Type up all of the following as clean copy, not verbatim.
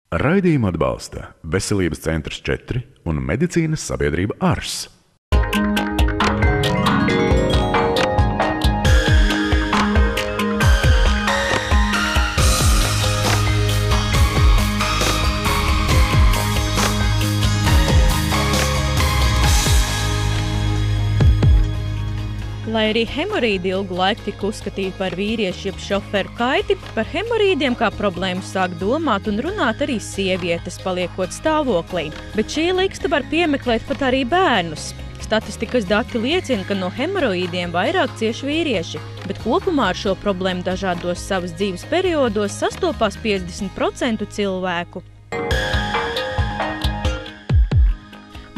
Raidījumu atbalsta Veselības centrs 4 un medicīnas sabiedrība ARS. Lai arī hemorīdi ilgu laiku tika uzskatīti par vīriešu jeb šoferu kaiti, par hemorīdiem kā problēmu sāk domāt un runāt arī sievietes, paliekot stāvoklī. Bet šī liksta var piemeklēt pat arī bērnus. Statistikas dati liecina, ka no hemoroīdiem vairāk cieši vīrieši, bet kopumā ar šo problēmu dažādos savas dzīves periodos sastopās 50% cilvēku.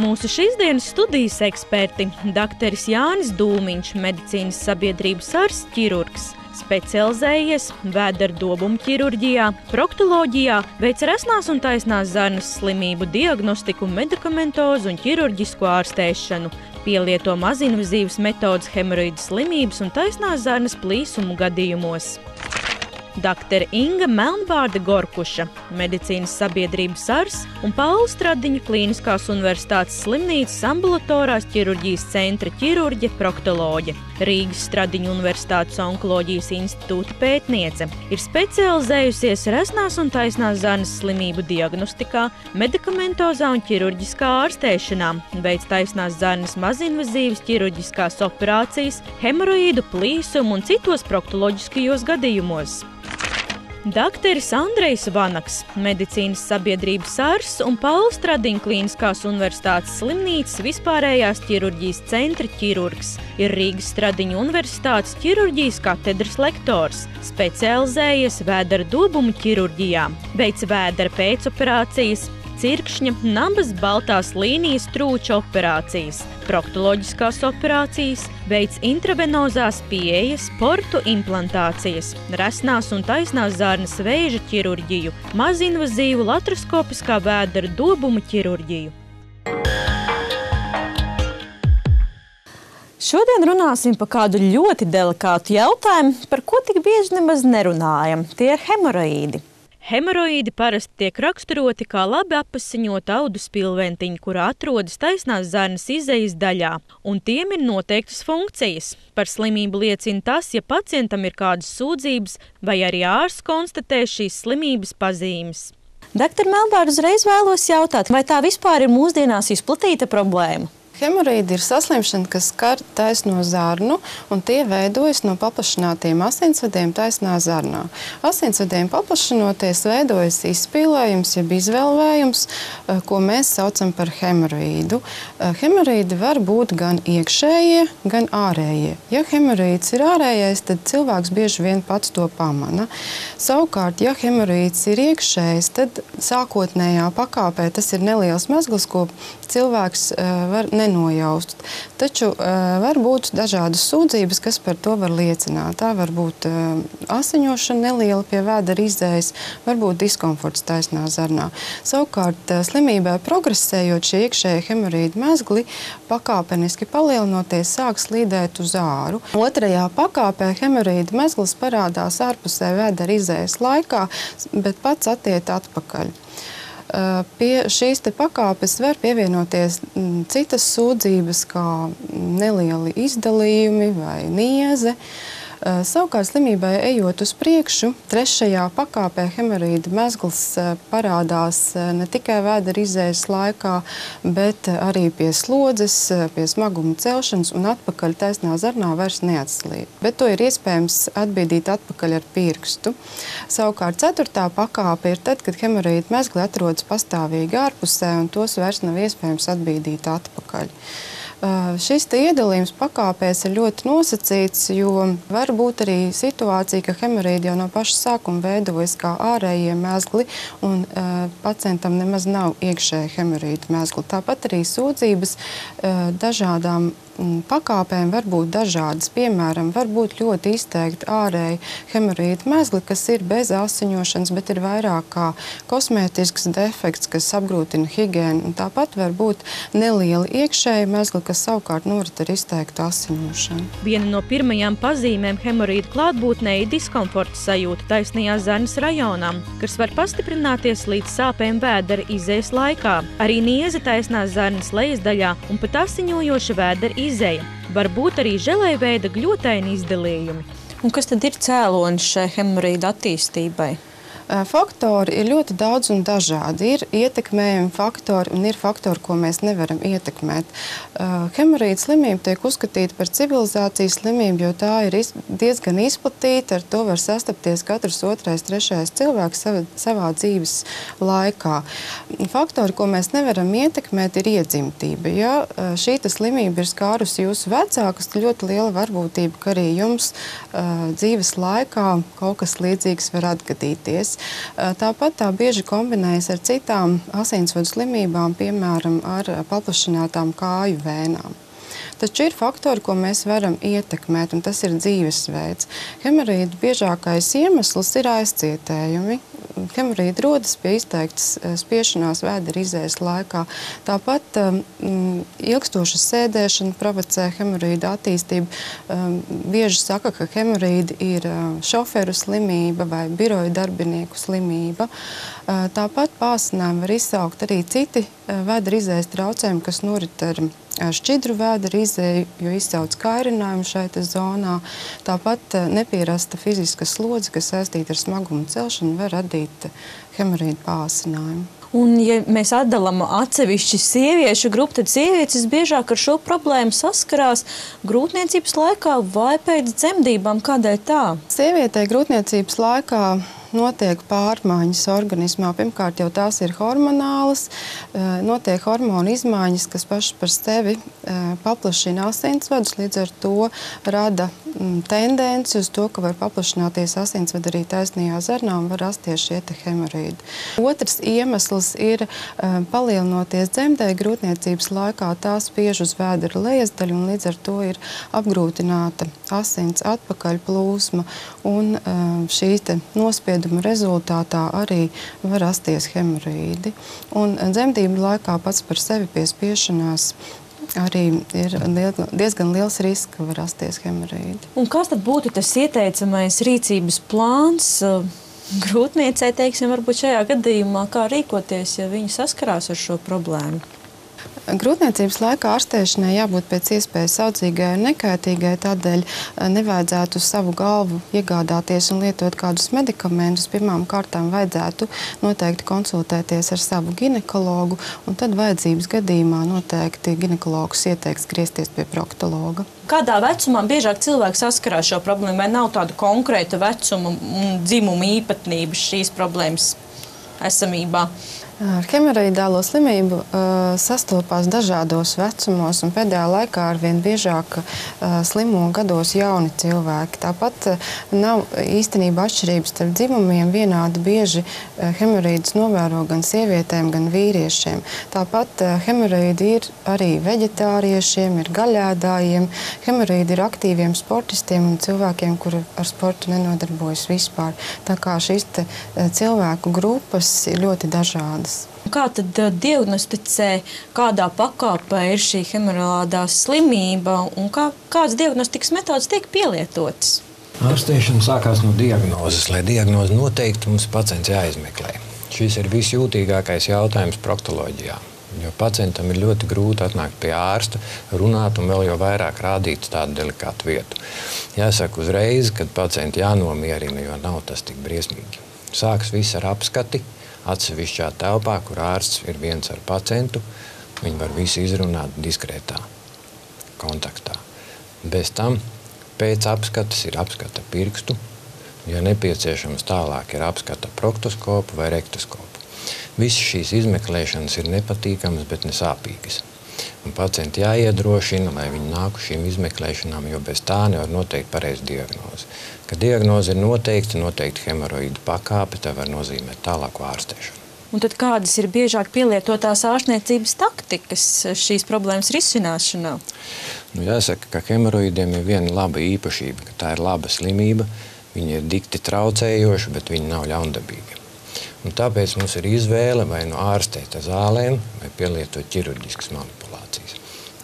Mūsu šīsdienas studijas eksperti – dakteris Jānis Dūmiņš, medicīnas sabiedrības ARS ķirurgs, specializējies vēdera dobumu ķirurģijā, proktoloģijā, veic resnās un taisnās zarnas slimību diagnostiku, medikamentozu un ķirurģisku ārstēšanu, pielieto mazinvazīvas metodas hemoroīdu slimības un taisnās zarnas plīsumu gadījumos. Daktare Inga Melnbārde Gorkuša, medicīnas sabiedrības ARS un Paula Stradiņa Klīniskās universitātes slimnīcas ambulatorās ķirurģijas centra ķirurģe, proktoloģe, Rīgas Stradiņa universitātes onkoloģijas institūta pētniece, ir specializējusies resnās un taisnās zarnas slimību diagnostikā, medikamentozā un ķirurģiskā ārstēšanā, veic taisnās zarnas mazinvazīvas ķirurģiskās operācijas, hemoroīdu, plīsumu un citos proktoloģiskajos gadījumos. Dakteris Andrejs Vanaks, medicīnas sabiedrības ARS un Paula Stradiņa Klīniskās universitātes slimnīcas vispārējās ķirurģijas centra ķirurgs, ir Rīgas Stradiņa universitātes ķirurģijas katedras lektors, specializējies vēdera dobumu ķirurģijā, veic vēdera pēcoperācijas, cirkšņa, nabas baltās līnijas trūča operācijas, proktoloģiskās operācijas, veic intravenozās pieejas, portu implantācijas, resnās un taisnās zarnas vēža ķirurģiju, mazinvazīvu laparoskopiskā vēdera dobumu ķirurģiju. Šodien runāsim par kādu ļoti delikātu jautājumu, par ko tik bieži nemaz nerunājam. Tie ir hemoroīdi. Hemoroīdi parasti tiek raksturoti kā labi apasiņota audus pilventiņa, kurā atrodas taisnās zarnas izejas daļā, un tiem ir noteiktas funkcijas. Par slimību liecina tas, ja pacientam ir kādas sūdzības, vai arī ārsts konstatē šīs slimības pazīmes. Daktar Melnbārde, uzreiz vēlos jautāt, vai tā vispār ir mūsdienās izplatīta problēma? Hemoroīdi ir saslimšana, kas skar taisno zarnu, un tie veidojas no paplašinātiem asinsvadiem taisnā zarnā. Asinsvadiem paplašinoties veidojas izspīlējums, jeb izvelvējums, ko mēs saucam par hemoroīdu. Hemoroīdi var būt gan iekšējie, gan ārējie. Ja hemoroīds ir ārējais, tad cilvēks bieži vien pats to pamana. Savukārt, ja hemoroīds ir iekšējs, tad sākotnējā pakāpē tas ir neliels mezgls, ko cilvēks var nenojaust. Taču var būt dažādas sūdzības, kas par to var liecināt. Tā var būt asiņošana neliela pie vēdera izējas, var būt diskomforts taisnā zarnā. Savukārt, slimībai progresējot šie iekšējie hemoroīdu mezgli, pakāpeniski palielinoties, sāk slīdēt uz āru. Otrajā pakāpē hemoroīdu mezgls parādās ārpusē vēdera izējas laikā, bet pats attiet atpakaļ. Pie šīs te pakāpes var pievienoties citas sūdzības, kā nelieli izdalījumi vai nieze. Savukārt slimībai ejot uz priekšu, trešajā pakāpē hemoroīdu mezgls parādās ne tikai vēdera izējas laikā, bet arī pie slodzes, pie smaguma celšanas un atpakaļ taisnā zarnā vairs neatslīd. Bet to ir iespējams atbīdīt atpakaļ ar pirkstu. Savukārt ceturtā pakāpe ir tad, kad hemoroīdu mezgli atrodas pastāvīgi ārpusē un tos vairs nav iespējams atbīdīt atpakaļ. Šis iedalījums pakāpēs ir ļoti nosacīts, jo var būt arī situācija, ka hemoroīdi jau no paša sākuma veidojas kā ārējie mezgli un pacientam nemaz nav iekšēji hemoroīdu mezgli. Tāpat arī sūdzības dažādām pakāpēm var būt dažādas. Piemēram, var būt ļoti izteikti ārēji hemorīdu mezgli, kas ir bez asiņošanas, bet ir vairāk kā kosmētisks defekts, kas apgrūtina higiēnu. Tāpat var būt nelieli iekšēji mezgli, kas savukārt norit ar izteiktu asiņošanu. Viena no pirmajām pazīmēm hemorīdu klātbūtnē ir diskomforta sajūta taisnajā zarnas rajonā, kas var pastiprināties līdz sāpēm vēdera izejas laikā. Arī nieze taisnās zarnas lejas daļā un pat asiņojoša vēdera izeja. Var būt arī želejveida gļotaini izdalījumi. Un kas tad ir cēlonis šai hemorīdu attīstībai? Faktori ir ļoti daudz un dažādi. Ir ietekmējumi faktori un ir faktori, ko mēs nevaram ietekmēt. Hemorīdu slimība tiek uzskatīta par civilizācijas slimību, jo tā ir diezgan izplatīta, ar to var sastapties katrs otrais, trešais cilvēks savā dzīves laikā. Faktori, ko mēs nevaram ietekmēt, ir iedzimtība. Ja šī slimība ir skārusi jūsu vecākus, tad ļoti liela varbūtība, ka arī jums dzīves laikā kaut kas līdzīgs var atgadīties. Tāpat tā bieži kombinējas ar citām asinsvadu slimībām, piemēram, ar paplašinātām kāju vēnām. Taču ir faktori, ko mēs varam ietekmēt, un tas ir dzīvesveids. Hemorīdu biežākais iemesls ir aizcietējumi. Hemorīdi rodas pie izteiktas spiešanās vēdera izējas laikā. Tāpat ilgstoša sēdēšana provocē hemorīdu attīstību. Bieži saka, ka hemorīdi ir šoferu slimība vai biroju darbinieku slimība. Tāpat pāsinājumi var izsaukt arī citi vēdera izējas traucējumi, kas norit ar šķidru vēdera izēju, jo izsauc kairinājumu šai zonā. Tāpat nepierasta fiziska slodze, kas saistīta ar smagumu celšanu, var radīt hemorīdu pāsinājumu. Un, ja mēs atdalām atsevišķi sieviešu grupu, tad sievietes biežāk ar šo problēmu saskarās grūtniecības laikā vai pēc dzemdībām. Kādēļ tā? Sievietei grūtniecības laikā notiek pārmaiņas organismā. Pirmkārt, jau tās ir hormonālas, notiek hormonu izmaiņas, kas pašas par sevi paplašina asinsvadus, līdz ar to rada tendenci uz to, ka var paplašināties asinsvadi arī taisnajā zarnā un var rasties šie hemorīdi. Otrs iemesls ir palielinoties dzemdēju grūtniecības laikā, tā spiež uz vēdera lejas daļu un līdz ar to ir apgrūtināta asins atpakaļ plūsma un šī nospieduma rezultātā arī var rasties hemorīdi. Un dzemdību laikā pats par sevi pie spiešanās arī ir diezgan liels risks, ka var rasties hemorīdi. Un kas tad būtu tas ieteicamais rīcības plāns grūtniecei, teiksim, varbūt šajā gadījumā, kā rīkoties, ja viņi saskarās ar šo problēmu? Grūtniecības laikā ārstēšanai jābūt pēc iespējas saudzīgai un nekaitīgai, tādēļ nevajadzētu savu galvu iegādāties un lietot kādus medikamentus. Pirmām kārtām vajadzētu noteikti konsultēties ar savu ginekologu, un tad vajadzības gadījumā noteikti ginekologs ieteiks griezties pie proktologa. Kādā vecumā biežāk cilvēki saskarās šo problēmu, vai nav tāda konkrēta vecuma un dzimuma īpatnības šīs problēmas esamībā? Ar hemoroidālo slimību sastopās dažādos vecumos, un pēdējā laikā arvien biežāk slimo gados jauni cilvēki. Tāpat nav īstenībā atšķirības starp dzimumiem. Vienādi bieži hemoroīdus novēro gan sievietēm, gan vīriešiem. Tāpat hemoroīdi ir arī veģetāriešiem, ir gaļēdājiem. Hemoroīdi ir aktīviem sportistiem un cilvēkiem, kuri ar sportu nenodarbojas vispār. Tā kā šīs cilvēku grupas ir ļoti dažādas. Kā tad diagnosticē, kādā pakāpē ir šī hemorāģiskā slimība un kādas diagnostikas metodas tiek pielietotas? Ārstēšana sākās no diagnozes. Lai diagnozi noteikti, mums pacients jāizmeklē. Šis ir visjūtīgākais jautājums proktoloģijā. Jo pacientam ir ļoti grūti atnākt pie ārsta, runāt un vēl jau vairāk rādīt tādu delikātu vietu. Jāsaka uzreiz, kad pacienti jānomierina, jo nav tas tik briesmīgi. Sākas viss ar apskati. Atsevišķā telpā, kur ārsts ir viens ar pacientu, viņi var visu izrunāt diskrētā kontaktā. Bez tam pēc apskates ir apskata pirkstu, ja nepieciešams tālāk ir apskata proktoskopu vai rektoskopu. Visas šīs izmeklēšanas ir nepatīkamas, bet nesāpīgas. Un pacienti jāiedrošina, lai viņi nāk uz šīm izmeklēšanām, jo bez tā nevar noteikt pareizu diagnozi. Kad diagnoze ir noteikti hemoroīdu pakāpe, tā var nozīmēt tālāku ārstēšanu. Un tad kādas ir biežāk pielietotās ārstniecības taktikas šīs problēmas risināšanā? Jāsaka, ka hemoroīdiem ir viena laba īpašība, ka tā ir laba slimība, viņi ir dikti traucējoši, bet viņi nav ļaundabīgi. Un tāpēc mums ir izvēle vai nu ārstēt ar zālēm, vai pielietot ķirurģiskas manipulācijas.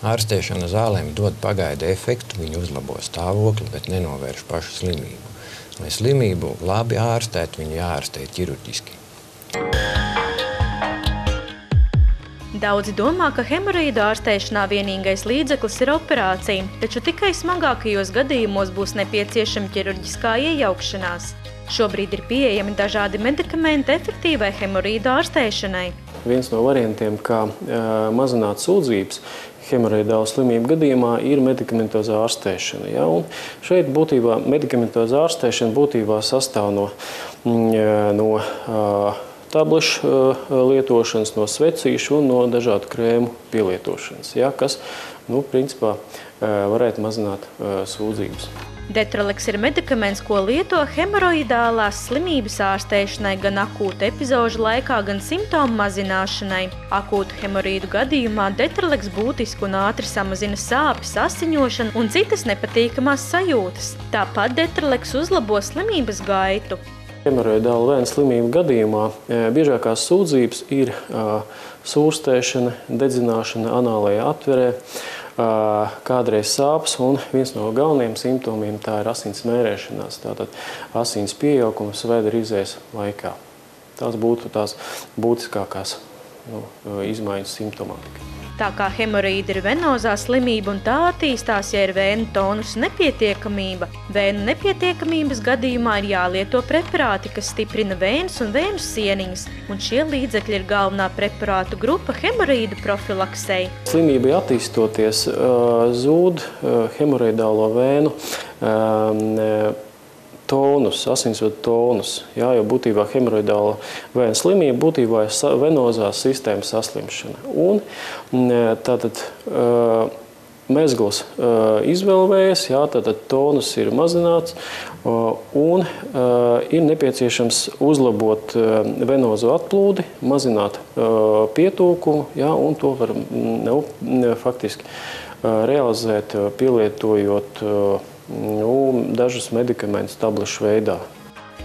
Ārstēšana zālēm dod pagaidu efektu, viņi uzlabo stāvokli, bet nenovērš pašu slimību. Lai slimību labi ārstētu, viņi jāārstē ķirurģiski. Daudzi domā, ka hemoroīdu ārstēšanā vienīgais līdzeklis ir operācija, taču tikai smagākajos gadījumos būs nepieciešama ķirurģiskā iejaukšanās. Šobrīd ir pieejami dažādi medikamenti efektīvai hemoroīdu ārstēšanai. Viens no variantiem, kā mazināt sūdzības hemoroidālu slimību gadījumā, ir medikamentozā ārstēšana. Ja? Un šeit būtībā medikamentozā ārstēšana būtībā sastāv no tablešu lietošanas, no svecīšu un no dažādu krēmu pielietošanas, ja, kas, principā, varētu mazināt sūdzības. Detroleks ir medikaments, ko lieto hemoroidālās slimības ārstēšanai gan akūta epizožu laikā, gan simptomu mazināšanai. Akūtu hemoroīdu gadījumā Detroleks būtiski un ātri samazina sāpes, asiņošanu un citas nepatīkamās sajūtas. Tāpat Detroleks uzlabo slimības gaitu. Hemoroidālu vēju slimību gadījumā biežākās sūdzības ir sūrstēšana, dedzināšana anālajā atverē, kādreiz sāpes, un viens no galvenajiem simptomiem tā ir asins mērēšanās, tātad asins pieaugums vēdera izējas laikā. Tās būtu tās būtiskākās izmaiņas simptomātika. Tā kā hemoroīdi ir venozā slimība un tā attīstās, ja ir vēnu tonusa nepietiekamība. Vēnu nepietiekamības gadījumā ir jālieto preparāti, kas stiprina vēnus un vēnu sieniņas, un šie līdzekļi ir galvenā preparātu grupa hemoroīdu profilaksei. Slimībai attīstoties zūd hemoroidālo vēnu tonus, asinsvadu tonus, jā, jo būtībā hemoroidāla vēju slimība būtībā ir venozās sistēmas saslimšana. Un tātad mezgls izvelvējas, jā, tātad tonus ir mazināts un ir nepieciešams uzlabot venozo atplūdi, mazināt pietūkumu, jā, un to var faktiski realizēt, pielietojot dažus medikamentus tablešu veidā.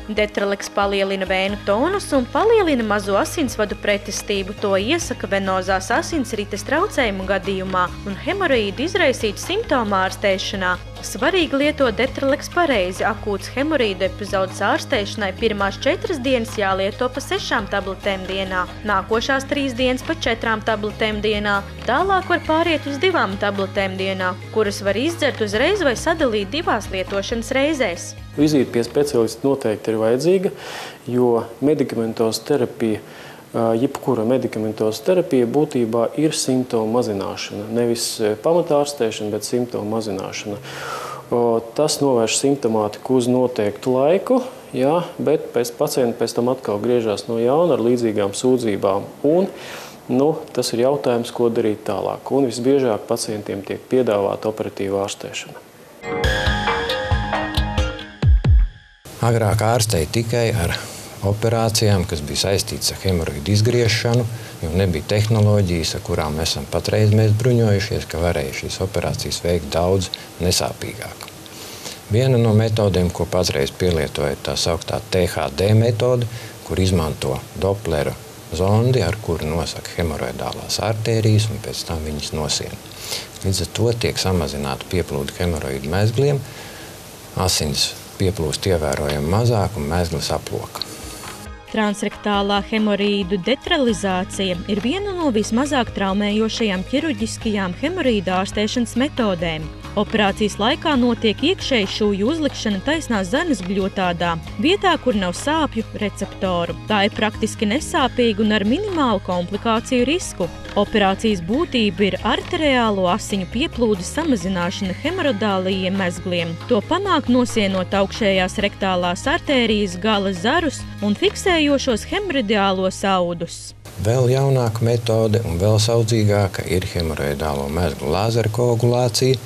Detroleks palielina vēnu tonusu un palielina mazo asinsvadu pretestību. To iesaka venozās asinsrites traucējumu gadījumā un hemoroīdu izraisītu simptomu ārstēšanā. Svarīgi lietot Detroleks pareizi. Akūts hemoroīdu epizodes ārstēšanai pirmās 4 dienas jālieto pa 6 tabletēm dienā, nākošās 3 dienas pa 4 tabletēm dienā, tālāk var pāriet uz 2 tabletēm dienā, kuras var izdzert uzreiz vai sadalīt 2 lietošanas reizēs. Vizīte pie specialista noteikti ir vajadzīga, jo medikamentoza terapija, jebkura medikamentoza terapija būtībā ir simptomu mazināšana. Nevis pamatārstēšana, bet simptomu mazināšana. Tas novērš simptomātiku uz noteiktu laiku, jā, bet pacienti pēc tam atkal griežās no jauna ar līdzīgām sūdzībām. Un, tas ir jautājums, ko darīt tālāk. Un visbiežāk pacientiem tiek piedāvāta operatīva ārstēšana. Agrāk ārstēja tikai ar operācijām, kas bija saistītas ar hemoroīdu izgriešanu, jo nebija tehnoloģijas, ar kurām esam patreiz bruņojušies, ka varēja šīs operācijas veikt daudz nesāpīgāk. Viena no metodēm, ko patreiz pielietoja, ir tā sauktā THD metode, kur izmanto Doplera zondi, ar kuru nosaka hemoroidālās artērijas un pēc tam viņas nosien. Līdz ar to tiek samazināta pieplūde hemoroīdu mezgliem, asins pieplūst ievērojami mazāk un mezglis aploka. Transrektālā hemoroīdu detralizācija ir viena no vismazāk traumējošajām ķirurģiskajām hemoroīdu ārstēšanas metodēm. Operācijas laikā notiek iekšēji šūju uzlikšana taisnā zarnas bļotādā, vietā, kur nav sāpju receptoru. Tā ir praktiski nesāpīga un ar minimālu komplikāciju risku. Operācijas būtība ir arteriālo asiņu pieplūdes samazināšana hemoroidālajiem mezgliem. To panāk nosienot augšējās rektālās artērijas gala zarus un fiksējošos hemoroidālos audus. Vēl jaunāka metode un vēl saudzīgāka ir hemoroidālo mezglu lāzerkoagulācija.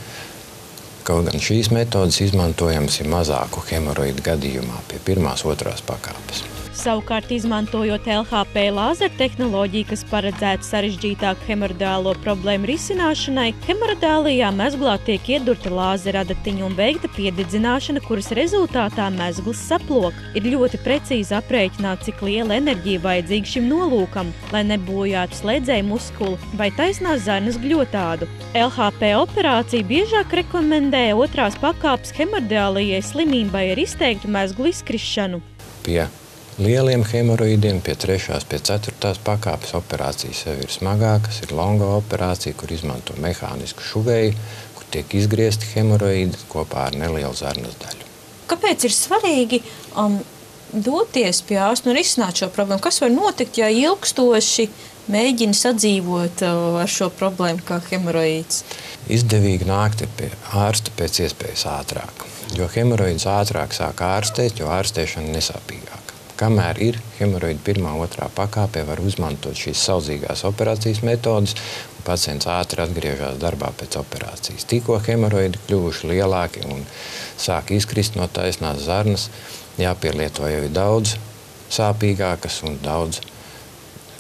Kaut gan šīs metodes izmantojams ir mazāku hemoroīdu gadījumā pie 1. 2. pakāpes. Savukārt, izmantojot LHP lāzeru tehnoloģiju, kas paredzēta sarežģītāku hemoroidālo problēmu risināšanai, hemoroidālijā mezglā tiek iedurta lāzera adatiņa un veikta piededzināšana, kuras rezultātā mezgls saplok. Ir ļoti precīzi aprēķināt, cik liela enerģija vajadzīga šim nolūkam, lai nebojātu slēdzēju muskuli vai taisnās zarnas gļotādu. LHP operāciju biežāk rekomendē otrās pakāpes hemoroidālijai slimībai ar izteiktu mezglu izkrišanu. Pie lieliem hemoroidiem, pie 3., pie 4. pakāpes operācijas jau ir smagākas, ir longa operācija, kur izmanto mehānisku šuvēju, kur tiek izgriezti hemoroidi kopā ar nelielu zarnas daļu. Kāpēc ir svarīgi doties pie ārsta un risināt šo problēmu? Kas var notikt, ja ilgstoši mēģina sadzīvot ar šo problēmu kā hemoroīds? Izdevīgi nākt pie ārsta pēc iespējas ātrāk, jo hemoroīds ātrāk sāk ārstēt, jo ārstēšana nesāpīgāka. Kamēr ir hemoroīdi 1., 2. pakāpē, var izmantot šīs saudzīgās operācijas metodas, un pacients ātri atgriežas darbā pēc operācijas. Tikko hemoroīdi kļuvuši lielāki un sāk izkrist no taisnās zarnas, jāpielieto jau daudz sāpīgākas un daudz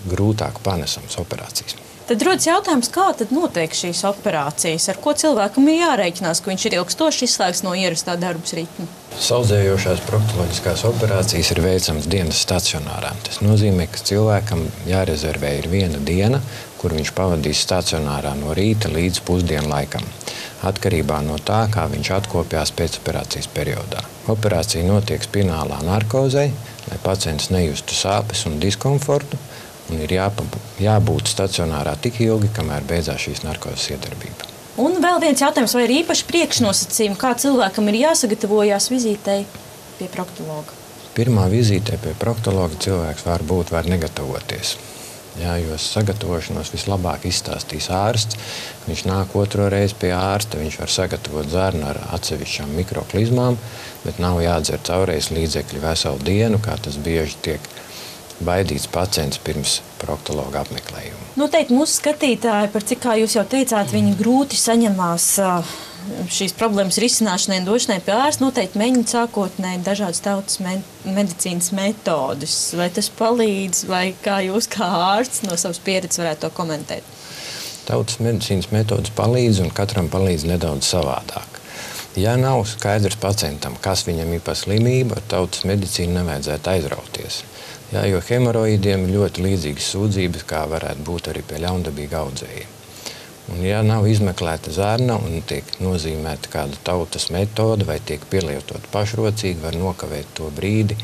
grūtāk panesamas operācijas. Tad rodas jautājums, kā tad notiek šīs operācijas? Ar ko cilvēkam ir jārēķinās, ka viņš ir ilgstoši izslēgts no ierastā darbas ritma? Saudzējošās proktoloģiskās operācijas ir veicams dienas stacionārā. Tas nozīmē, ka cilvēkam jārezervē ir 1 diena, kur viņš pavadīs stacionārā no rīta līdz pusdienlaikam, atkarībā no tā, kā viņš atkopjās pēcoperācijas periodā. Operācija notiek spinālā narkozē, lai pacients nejustu sāpes un diskomfortu, un ir jābūt stacionārā tik ilgi, kamēr beidzās šīs narkozes iedarbība. Un vēl viens jautājums, vai ir īpaši priekšnosacījumi, kā cilvēkam ir jāsagatavojās vizītei pie proktologa? Pirmā vizītē pie proktologa cilvēks var negatavoties. Jā, jo sagatavošanos vislabāk izstāstīs ārsts. Viņš nāk 2. reizi pie ārsta, viņš var sagatavot zarnu ar atsevišķām mikroklizmām, bet nav jādzer caurreiz līdzekļi veselu dienu, kā tas bieži tiek baidīts pacients pirms proktologa apmeklējuma. Noteikti mūsu skatītāji, par cik, kā jūs jau teicāt, viņi grūti saņemās šīs problēmas risināšanai un došanai pie ārsta, noteikti mēģina sākotnēji dažādas tautas medicīnas metodas. Vai tas palīdz, vai kā jūs kā ārsts no savas pieredzes varētu to komentēt? Tautas medicīnas metodas palīdz un katram palīdz nedaudz savādāk. Ja nav skaidrs pacientam, kas viņam ir pa slimību, ar tautas medicīnu nevajadzētu aizrauties. Jā, jo hemoroīdiem ir ļoti līdzīgas sūdzības, kā varētu būt arī pie ļaundabīga audzējiem. Un ja nav izmeklēta zarna un tiek nozīmēta kāda tautas metode vai tiek pielietot pašrocīgi, var nokavēt to brīdi,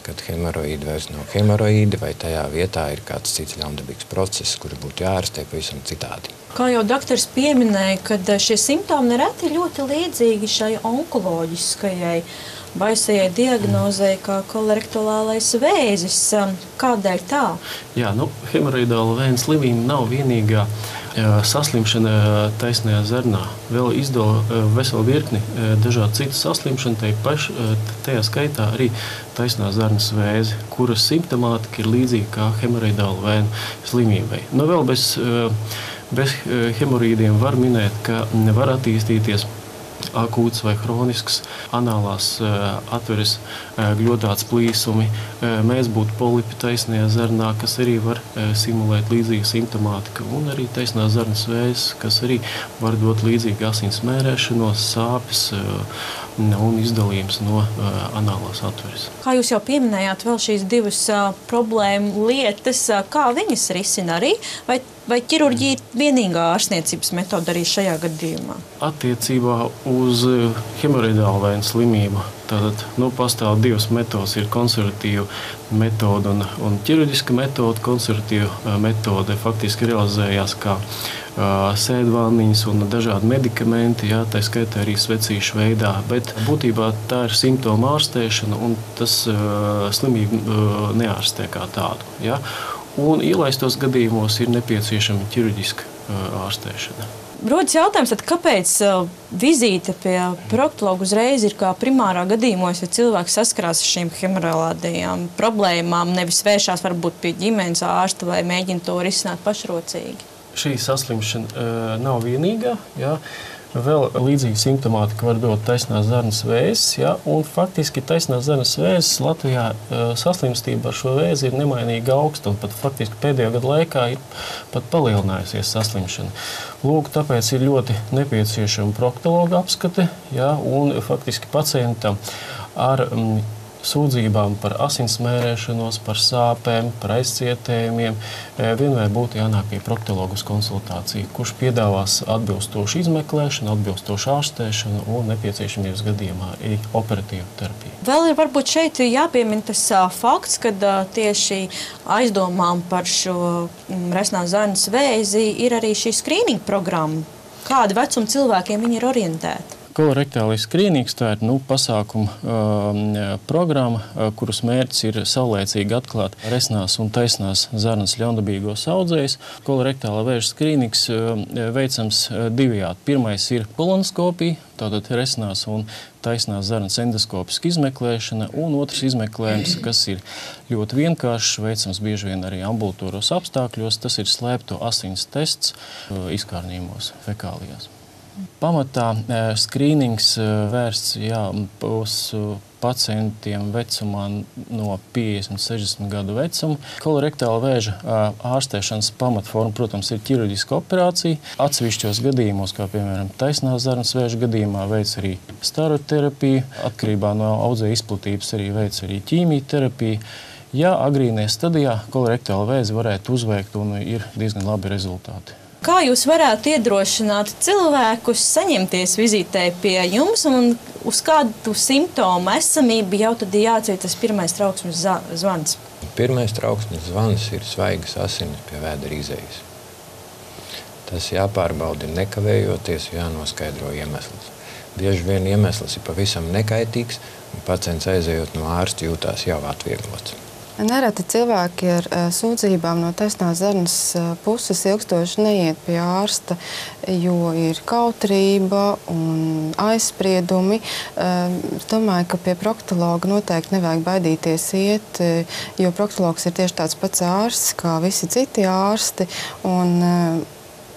kad hemoroīdi vairs nav hemoroīdi vai tajā vietā ir kāds cits ļaundabīgs process, kurš būtu jārastē pavisam citādi. Kā jau doktors pieminēja, kad šie simptomi nereti ļoti līdzīgi šai onkoloģiskajai baisajai diagnozei kā kolorektālais vēzis. Kādēļ tā? Jā, hemoroidāla vēja slimība nav vienīgā saslimšana taisnajā zarnā. Vēl izdala veselu virkni dažādu citu saslimšanu, tajā skaitā arī taisnā zarnas vēzi, kuras simptomātika ir līdzīga kā hemoroidāla vēja slimībai. Vēl bez hemoroīdiem var minēt, ka var attīstīties akūts vai hronisks anālās atveres gļotāts plīsumi, mēs būtu polipi taisnajā zarnā, kas arī var simulēt līdzīgu simptomātiku, un arī taisnā zarnas vēzis, kas arī var dot līdzīgu asins mērēšanos, sāpes un izdalījums no anālās atveres. Kā jūs jau pieminējāt vēl šīs divas problēmu lietas, kā viņas risina arī? Vai ķirurģija ir vienīgā ārstniecības metode arī šajā gadījumā? Attiecībā uz hemoroidālu vēju slimību tātad pastāv divas metodes. Ir konservatīva metode un ķirurģiska metode. Konservatīva metode faktiski realizējās kā sēdvāniņas un dažādi medikamenti, tā skaitā arī svecīšu veidā. Bet būtībā tā ir simptoma ārstēšana un tas slimību neārstē kā tādu. Ja? Un ielaistos gadījumos ir nepieciešama ķirurģiska ārstēšana. Rodas jautājums, tad kāpēc vizīte pie proktologa uzreiz ir kā primārā gadījumos, ja cilvēks saskarās ar šīm hemorāģijām problēmām, nevis vēršās varbūt pie ģimenes ārsta vai mēģina to risināt pašrocīgi? Šī saslimšana nav vienīgā. Ja? Vēl līdzīga simptomātika var dot taisnās zarnas vēzis, ja, un faktiski taisnās zarnas vēzis Latvijā saslimstība ar šo vēzi ir nemainīgi augsta, un pat faktiski pēdējo gadu laikā ir pat palielinājusies saslimšana. Lūk, tāpēc ir ļoti nepieciešama proktologa apskate, ja, un faktiski pacientam ar sūdzībām par asins mērēšanos, par sāpēm, par aizcietējumiem, vienmēr būtu jānāk pie proktologa uz konsultāciju, kurš piedāvās atbilstošu izmeklēšanu, atbilstošu ārstēšanu un nepieciešamības gadījumā arī operatīvu terapiju. Vēl ir varbūt šeit jāpiemina tas fakts, ka tieši aizdomām par šo resnās zarnas vēzi ir arī šī skrīninga programma. Kāda vecuma cilvēkiem viņi ir orientēti? Kolorektālais skrīnings tā ir pasākuma programma, kuras mērķis ir saulēcīgi atklāt resnās un taisnās zarnas ļaundabīgos audzējus. Kolorektālā vēža skrīnings veicams divējādi. Pirmais ir kolonoskopija, tātad resnās un taisnās zarnas endoskopiska izmeklēšana, un otrs izmeklējums, kas ir ļoti vienkāršs, veicams bieži vien arī ambulatoros apstākļos, tas ir slēpto asins tests izkārnījumos, fekālijās. Pamatā skrīnings vērsts uz pacientiem vecumā no 50–60 gadu vecuma. Kolorektāla vēža ārstēšanas pamatforma, protams, ir ķirurģiska operācija. Atsevišķos gadījumos, kā piemēram taisnās zarnas vēža gadījumā, veic arī staroterapiju. Atkarībā no audzēja izplatības arī veic arī ķīmijterapiju. Ja agrīnajā stadijā kolorektāla vēzi varētu uzveikt un ir diezgan labi rezultāti. Kā jūs varētu iedrošināt cilvēkus saņemties vizītē pie jums un uz kādu simptomu esamību jau tad jāceļ tas pirmais trauksmes zvans? Pirmais trauksmes zvans ir svaigas asinis pie vēdera izējas. Tas jāpārbauda nekavējoties, jānoskaidro iemesls. Bieži vien iemesls ir pavisam nekaitīgs, un pacients aizejot no ārsta jūtās jau atvieglots. Nereti cilvēki ar sūdzībām no taisnās zarnas puses ilgstoši neiet pie ārsta, jo ir kautrība un aizspriedumi. Es domāju, ka pie proktologa noteikti nevajag baidīties iet, jo proktologs ir tieši tāds pats ārsts kā visi citi ārsti.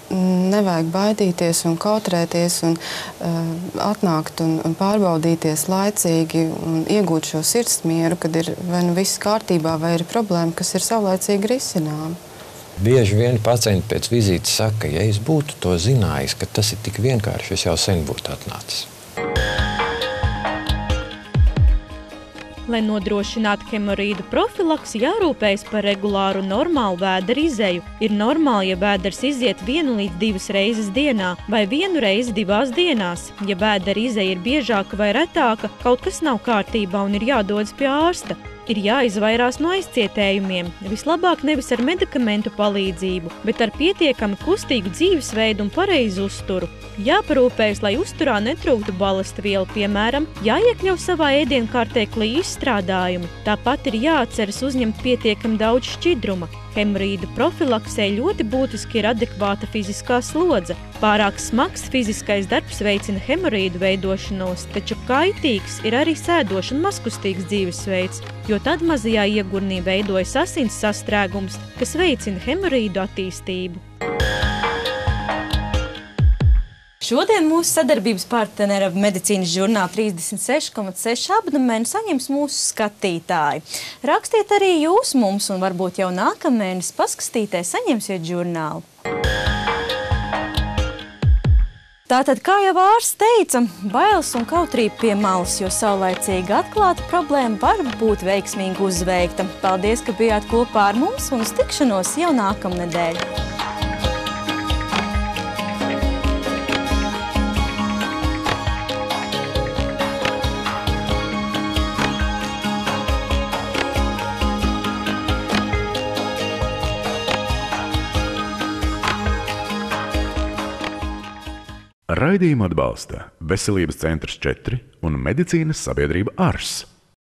Nevajag baidīties un kautrēties un atnākt un pārbaudīties laicīgi un iegūt šo sirdsmieru, kad ir vai nu viss kārtībā, vai ir problēma, kas ir saulaicīgi risināma. Bieži vien pacienti pēc vizītes saka, ja es būtu to zinājis, ka tas ir tik vienkārši, es jau sen būtu atnācis. Lai nodrošinātu hemorīdu profilaksi, jārūpējas par regulāru normālu vēdera izeju. Ir normāli, ja vēders iziet 1 līdz 2 reizes dienā vai 1 reizi 2 dienās. Ja vēdera izeja ir biežāka vai retāka, kaut kas nav kārtībā un ir jādodas pie ārsta. Ir jāizvairās no aizcietējumiem, vislabāk nevis ar medikamentu palīdzību, bet ar pietiekami kustīgu dzīvesveidu un pareizu uzturu. Jāparūpējas, lai uzturā netrūktu balasta vielu, piemēram, jāiekļauj savā ēdienkārtē klīju izstrādājumi. Tāpat ir jāatceras uzņemt pietiekami daudz šķidruma. Hemorīdu profilaksē ļoti būtiski ir adekvāta fiziskā slodze. Pārāk smags fiziskais darbs veicina hemorīdu veidošanos, taču kaitīgs ir arī sēdošs un mazkustīgs dzīvesveids, jo tad mazajā iegurnī veidojas asins sastrēgums, kas veicina hemorīdu attīstību. Šodien mūsu sadarbības partnera medicīnas žurnāla 36,6 abonementu saņems mūsu skatītāji. Rakstiet arī jūs mums un varbūt jau nākamēnes paskastītē saņemsiet žurnālu. Tātad, kā jau ārsts teica, bailes un kautrība pie malas, jo saulaicīgi atklāta problēma var būt veiksmīgi uzveikta. Paldies, ka bijāt kopā ar mums un uz tikšanos jau nākamnedēļ. Raidījumu atbalsta Veselības centrs 4 un medicīnas sabiedrība ARS.